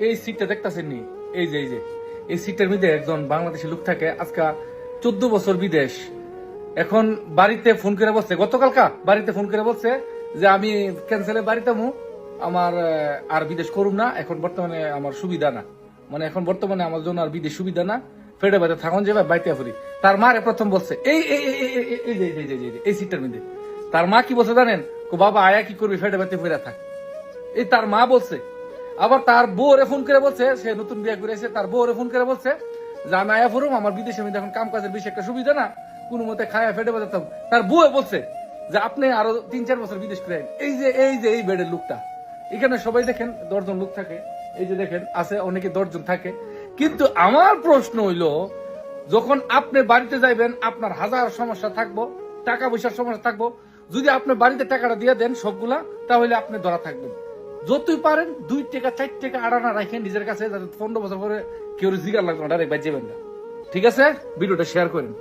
এই সিটটা দেখতেছেন নি? এই যে এই সিটটার মধ্যে একজন বাংলাদেশি লোক থাকে, আজকে 14 বছর বিদেশ। এখন বাড়িতে ফোন করে বলছে, গতকালকা বাড়িতে ফোন করে বলছে যে আমি ক্যান্সেলে বাড়িতে আমার আর বিদেশ করুম না, এখন বর্তমানে আমার সুবিধা না, মানে এখন বর্তমানে আমার জন্য আর বিদেশ সুবিধা না, ফেডে বাইতে থাকুন যাবে বাইতে ফুরি। তার মারে প্রথম বলছে এই এই এই এই এই- এই যে- এই যে- এই যে- এই সিটটার মধ্যে তার মা কি বলছে জানেন? বাবা আয়া কি করবি, ফেডে বাইতে ফিরে থাক। এই তার মা বলছে। আবার তার বউরে ফোন করে বলছে, সে নতুন বিয়ে করে এসে তার বউরে ফোন করে বলছে যে আমি আয়া ফুরুম, আমার বিদেশে আমি এখন কাম কাজের বেশি একটা সুবিধা না, কোনো মতে খায়া ফেটে বাজাতাম। তার বউয়ে বলছে যে আপনি আরো 3-4 বছর বিদেশ করে আইন। এই বেডের লোকটা এখানে সবাই দেখেন 10 জন লোক থাকে, এই যে দেখেন আছে অনেকে 10 জন থাকে। কিন্তু আমার প্রশ্ন হইলো, যখন আপনি বাড়িতে যাইবেন আপনার হাজার সমস্যা থাকবো, টাকা পয়সার সমস্যা থাকবো, যদি আপনি বাড়িতে টাকাটা দিয়ে দেন সবগুলা, তাহলে আপনি ধরা থাকবেন। যতই পারেন 2 টাকা 4 টাকা আড়ানা রাখেন নিজের কাছে, যাতে 15 বছর পরে কেউ জিগার লাগবে না, ডাইরেক্ট বাজেবেন না। ঠিক আছে, ভিডিওটা শেয়ার করেন।